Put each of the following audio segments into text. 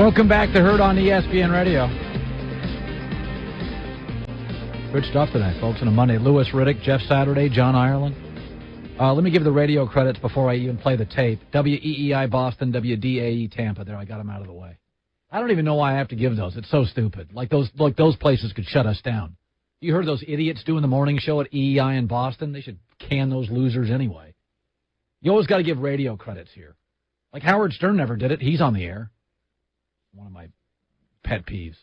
Welcome back to Herd on ESPN Radio. Good stuff tonight, folks, on a Monday. Louis Riddick, Jeff Saturday, John Ireland. Let me give the radio credits before I even play the tape. WEEI Boston, WDAE Tampa. There, I got them out of the way. I don't even know why I have to give those. It's so stupid. Like those places could shut us down. You heard those idiots doing the morning show at EEI in Boston? They should can those losers anyway. You always got to give radio credits here. Like Howard Stern never did it. He's on the air. One of my pet peeves.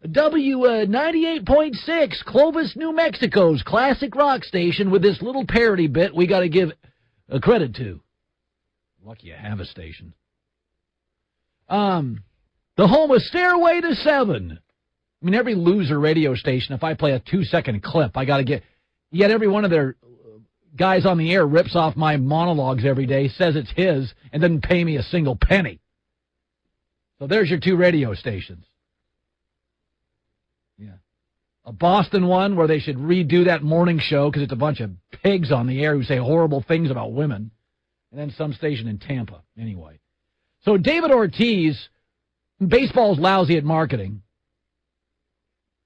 W98.6, Clovis, New Mexico's classic rock station with this little parody bit we got to give a credit to. Lucky you have a station. The home of Stairway to Seven. I mean, every loser radio station, if I play a 2-second clip, I got to get... Yet every one of their guys on the air rips off my monologues every day, says it's his, and doesn't pay me a single penny. So there's your 2 radio stations. Yeah. A Boston one where they should redo that morning show because it's a bunch of pigs on the air who say horrible things about women. And then some station in Tampa. Anyway. So David Ortiz, baseball's lousy at marketing.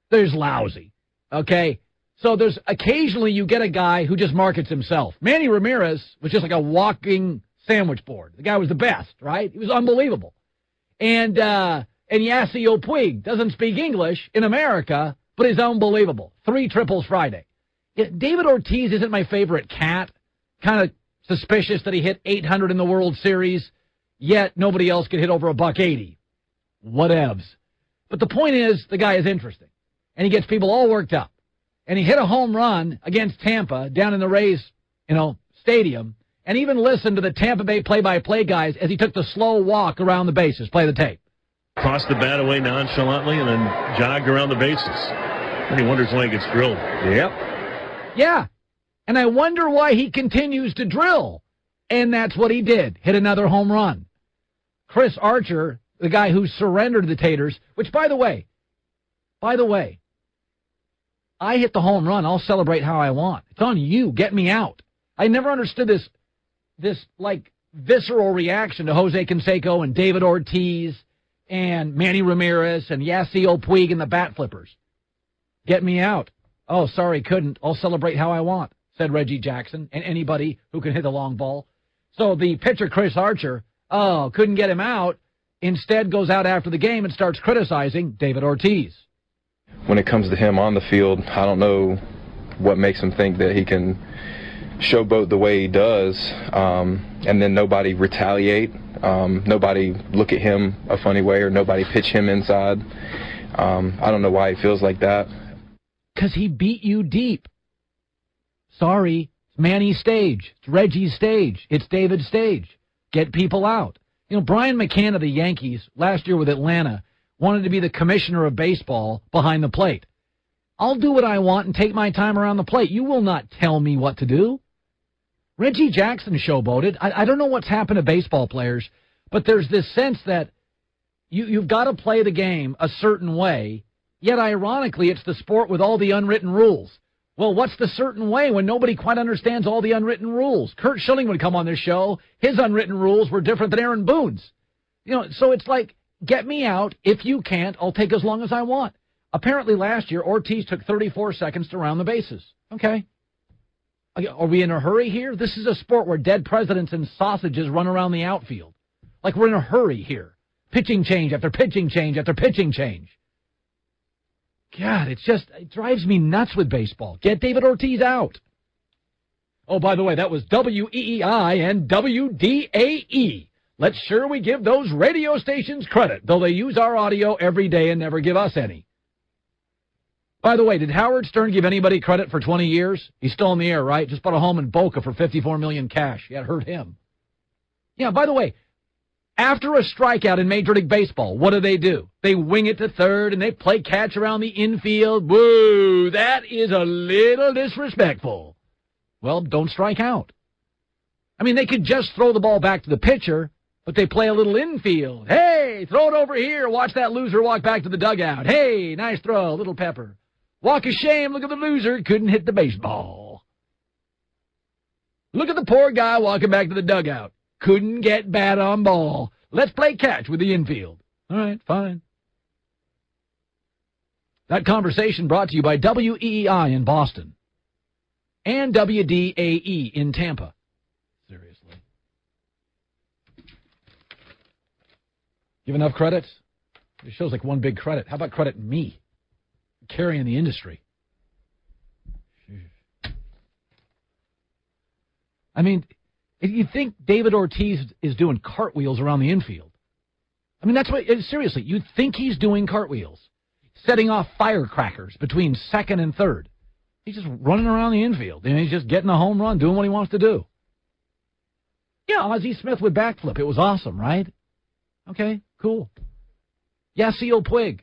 There's lousy. Okay? So there's occasionally you get a guy who just markets himself. Manny Ramirez was just like a walking sandwich board. The guy was the best, right? He was unbelievable. And Yasiel Puig doesn't speak English in America, but is unbelievable. 3 triples Friday. David Ortiz isn't my favorite cat. Kind of suspicious that he hit 800 in the World Series, yet nobody else could hit over $180. Whatevs. But the point is, the guy is interesting. And he gets people all worked up. And he hit a home run against Tampa down in the Rays, stadium, and even listened to the Tampa Bay play-by-play guys as he took the slow walk around the bases. Play the tape. Tossed the bat away nonchalantly and then jogged around the bases. And he wonders why he gets drilled. Yep. Yeah. And I wonder why he continues to drill. And that's what he did. Hit another home run. Chris Archer, the guy who surrendered the Taters, which, by the way, I hit the home run. I'll celebrate how I want. It's on you. Get me out. I never understood this visceral reaction to Jose Canseco and David Ortiz and Manny Ramirez and Yasiel Puig and the bat flippers. Get me out. Oh, sorry, couldn't. I'll celebrate how I want, said Reggie Jackson, and anybody who can hit a long ball. So the pitcher, Chris Archer, couldn't get him out, instead goes out after the game and starts criticizing David Ortiz. When it comes to him on the field, I don't know what makes him think that he can showboat the way he does, and then nobody retaliate, nobody look at him a funny way, or nobody pitch him inside. I don't know why he feels like that. Because he beat you deep. Sorry, it's Manny's stage. It's Reggie's stage. It's David's stage. Get people out. Brian McCann of the Yankees, last year with Atlanta, wanted to be the commissioner of baseball behind the plate. I'll do what I want and take my time around the plate. You will not tell me what to do. Reggie Jackson showboated. I don't know what's happened to baseball players, but there's this sense that you've got to play the game a certain way, yet ironically it's the sport with all the unwritten rules. Well, what's the certain way when nobody quite understands all the unwritten rules? Kurt Schilling would come on this show. His unwritten rules were different than Aaron Boone's. So it's like, get me out. If you can't, I'll take as long as I want. Apparently last year, Ortiz took 34 seconds to round the bases. Okay. Are we in a hurry here? This is a sport where dead presidents and sausages run around the outfield. Like we're in a hurry here. Pitching change after pitching change after pitching change. God, it drives me nuts with baseball. Get David Ortiz out. Oh, by the way, that was WEEI and WDAE. Let's sure we give those radio stations credit, though they use our audio every day and never give us any. By the way, did Howard Stern give anybody credit for 20 years? He's still in the air, right? Just bought a home in Boca for $54 million cash. Yeah, it hurt him. Yeah, by the way, after a strikeout in Major League Baseball, what do? They wing it to third, and they play catch around the infield. Woo, that is a little disrespectful. Well, don't strike out. I mean, they could just throw the ball back to the pitcher, but they play a little infield. Hey, throw it over here. Watch that loser walk back to the dugout. Hey, nice throw, little pepper. Walk of shame, look at the loser, couldn't hit the baseball. Look at the poor guy walking back to the dugout. Couldn't get bat on ball. Let's play catch with the infield. All right, fine. That conversation brought to you by WEEI in Boston and WDAE in Tampa. Seriously. Give enough credit? It shows like one big credit. How about credit me? Carrying the industry. I mean, if you think David Ortiz is doing cartwheels around the infield, I mean, that's what, seriously, you think he's doing cartwheels, setting off firecrackers between second and third. He's just running around the infield, and he's just getting a home run, doing what he wants to do. Yeah, Ozzie Smith with backflip. It was awesome, right? Okay, cool. Yasiel Puig.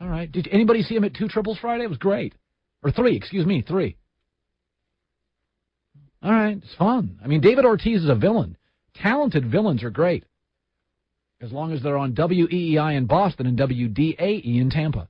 All right. Did anybody see him at 2 triples Friday? It was great. Or 3, 3. All right, it's fun. I mean, David Ortiz is a villain. Talented villains are great, as long as they're on WEEI in Boston and WDAE in Tampa.